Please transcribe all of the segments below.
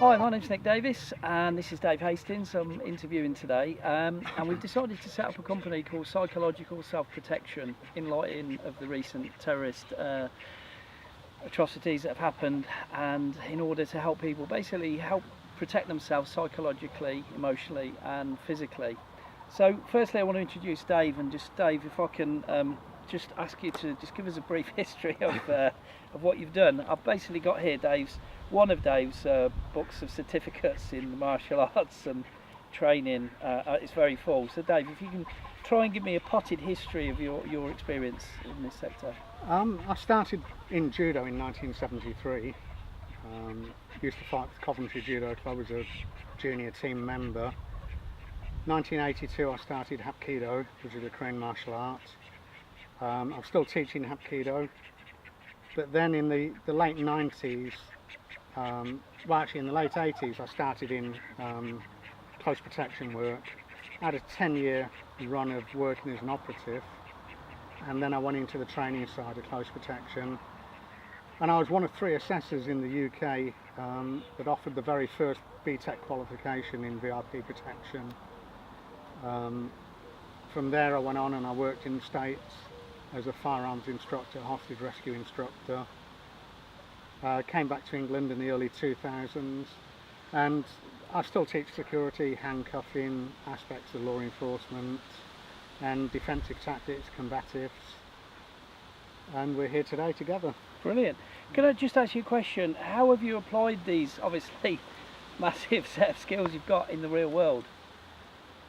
Hi, my name's Nick Davis and this is Dave Hastings. I'm interviewing today and we've decided to set up a company called Psychological Self-Protection in light of the recent terrorist atrocities that have happened, and in order to help people basically help protect themselves psychologically, emotionally and physically. So firstly I want to introduce Dave, and just Dave, if I can just ask you to just give us a brief history of what you've done. I've basically got here one of Dave's books of certificates in martial arts and training. It's very full. So Dave, if you can try and give me a potted history of your experience in this sector. I started in judo in 1973. Used to fight with Coventry Judo Club as a junior team member. 1982 I started Hapkido, which is a Korean martial art. I'm still teaching Hapkido, but then in the late 90s, well actually in the late 80s, I started in close protection work. I had a 10-year run of working as an operative, and then I went into the training side of close protection, and I was one of 3 assessors in the UK that offered the very first BTEC qualification in VIP protection. From there I went on and I worked in the States as a firearms instructor, hostage rescue instructor. Came back to England in the early 2000s, and I still teach security, handcuffing, aspects of law enforcement and defensive tactics, combatives, and we're here today together. Brilliant. Can I just ask you a question? How have you applied these obviously massive set of skills you've got in the real world?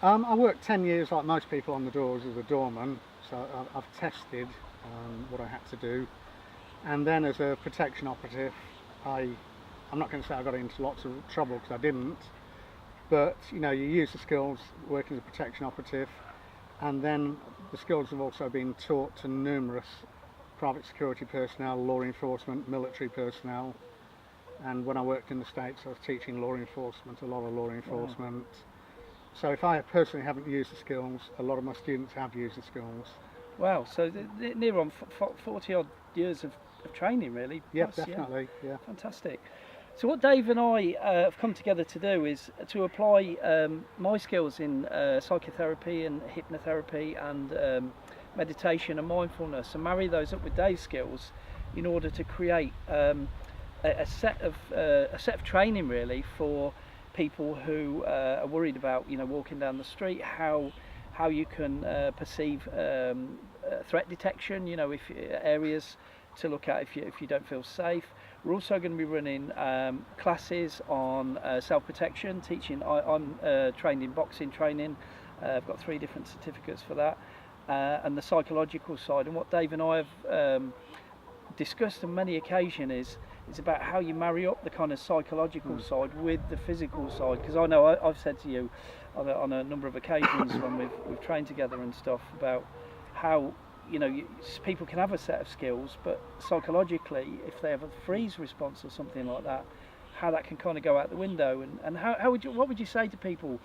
I worked 10 years like most people on the doors as a doorman, so I've tested what I had to do. And then as a protection operative, I'm not going to say I got into lots of trouble because I didn't, but you know, you use the skills working as a protection operative, and then the skills have also been taught to numerous private security personnel, law enforcement, military personnel, and when I worked in the States I was teaching law enforcement, a lot of law enforcement. Wow. So if I personally haven't used the skills, a lot of my students have used the skills. Wow, so near on 40 odd years of training really. Yeah, definitely, yeah. Fantastic. So what Dave and I have come together to do is to apply my skills in psychotherapy and hypnotherapy and meditation and mindfulness, and marry those up with Dave's skills in order to create a set of training really for people who are worried about, you know, walking down the street, how you can perceive threat detection, you know, if areas to look at if you don't feel safe. We're also going to be running classes on self-protection, teaching. I'm trained in boxing training. I've got 3 different certificates for that, and the psychological side. And what Dave and I have discussed on many occasions is about how you marry up the kind of psychological side with the physical side, because I know I've said to you on a number of occasions when we've trained together and stuff about how, you know, people can have a set of skills, but psychologically if they have a freeze response or something like that, how that can kind of go out the window, and what would you say to people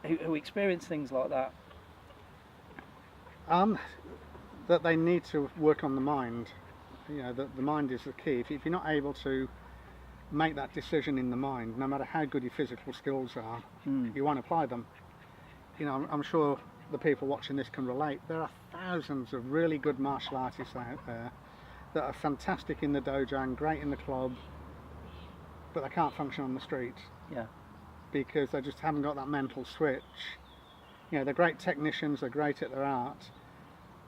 who experience things like that? That they need to work on the mind. You know, the mind is the key. If you're not able to make that decision in the mind, no matter how good your physical skills are, you won't apply them. You know, I'm sure the people watching this can relate. There are thousands of really good martial artists out there that are fantastic in the dojo and great in the club, but they can't function on the street. Yeah. Because they just haven't got that mental switch. You know, they're great technicians, they're great at their art,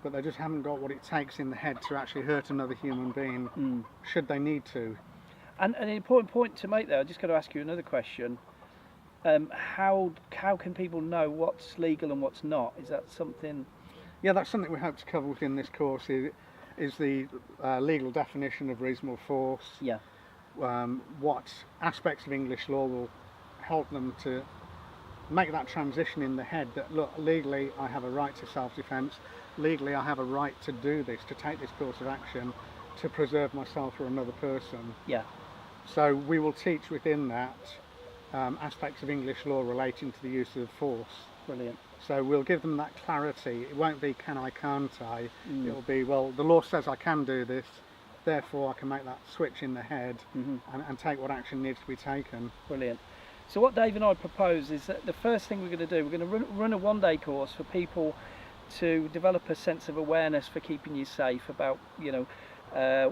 but they just haven't got what it takes in the head to actually hurt another human being, should they need to. And an important point to make there, I just got to ask you another question. How can people know what's legal and what's not? Is that something? Yeah, that's something we hope to cover within this course, is the legal definition of reasonable force. Yeah. What aspects of English law will help them to make that transition in the head that, look, legally I have a right to self-defense, legally I have a right to do this, to take this course of action to preserve myself or another person. Yeah. So we will teach within that aspects of English law relating to the use of force. Brilliant. So we'll give them that clarity. It won't be can I, can't I. It will be, well, the law says I can do this, therefore I can make that switch in the head and take what action needs to be taken. Brilliant. So what Dave and I propose is that the first thing we're going to do, we're going to run a one-day course for people to develop a sense of awareness for keeping you safe, about, you know,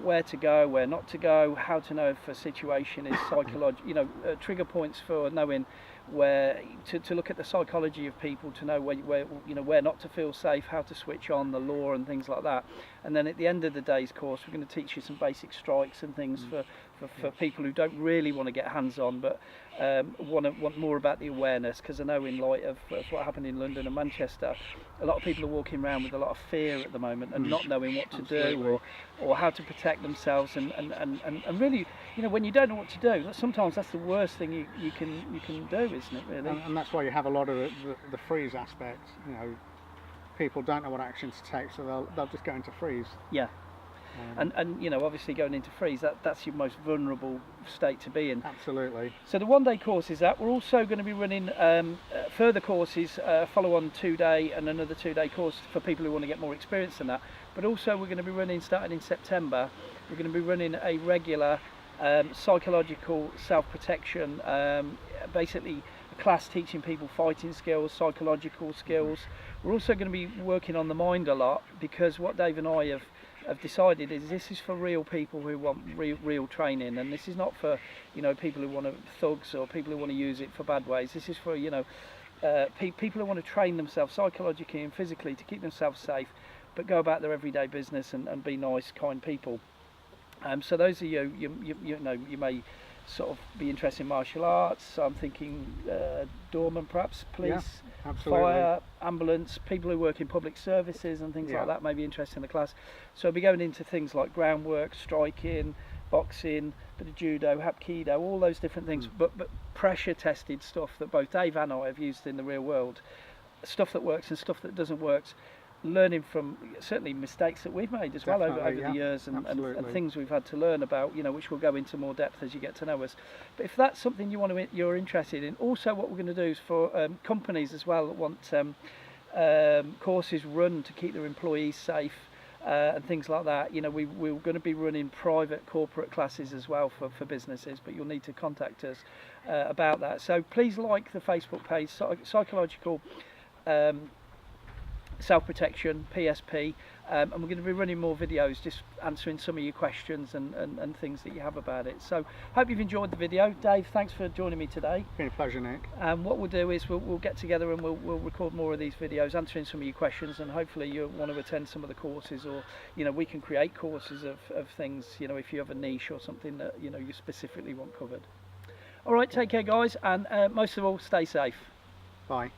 where to go, where not to go, how to know if a situation is psychological, you know, trigger points for knowing where to look at the psychology of people, to know where you know, where not to feel safe, how to switch on the law and things like that. And then at the end of the day's course, we're going to teach you some basic strikes and things for people who don't really want to get hands on, but want more about the awareness, because I know in light of what happened in London and Manchester, a lot of people are walking around with a lot of fear at the moment and not knowing what to do or how to protect themselves, and really, you know, when you don't know what to do, sometimes that's the worst thing you can do, isn't it, really? And that's why you have a lot of the freeze aspect. You know, people don't know what action to take, so they'll just go into freeze. Yeah. And you know, obviously going into freeze, that's your most vulnerable state to be in. Absolutely. So the one-day course is that. We're also going to be running further courses, follow-on 2-day and another 2-day course for people who want to get more experience than that. But also we're going to be running, starting in September, we're going to be running a regular psychological self-protection, basically a class teaching people fighting skills, psychological skills. We're also going to be working on the mind a lot, because what Dave and I have decided is this is for real people who want real training, and this is not for, you know, people who want to thugs or people who want to use it for bad ways. This is for, you know, people who want to train themselves psychologically and physically to keep themselves safe, but go about their everyday business and be nice, kind people. So those of you know, you may sort of be interested in martial arts. So I'm thinking doorman, perhaps, police, fire, ambulance, people who work in public services and things like that may be interested in the class. So I'll be going into things like groundwork, striking, boxing, bit of judo, hapkido, all those different things, but pressure tested stuff that both Dave and I have used in the real world, stuff that works and stuff that doesn't work, learning from certainly mistakes that we've made as well over the years, and things we've had to learn about, you know, which we'll go into more depth as you get to know us. But if that's something you're interested in, also what we're going to do is for companies as well that want courses run to keep their employees safe and things like that. You know, we're going to be running private corporate classes as well for businesses, but you'll need to contact us about that. So please like the Facebook page, Psychological Self-Protection, PSP, and we're going to be running more videos just answering some of your questions and things that you have about it. So hope you've enjoyed the video. Dave, thanks for joining me today. It's been a pleasure, Nick. And what we'll do is we'll get together and we'll record more of these videos answering some of your questions, and hopefully you'll want to attend some of the courses, or, you know, we can create courses of things, you know, if you have a niche or something that, you know, you specifically want covered. All right, take care guys, and most of all, stay safe. Bye.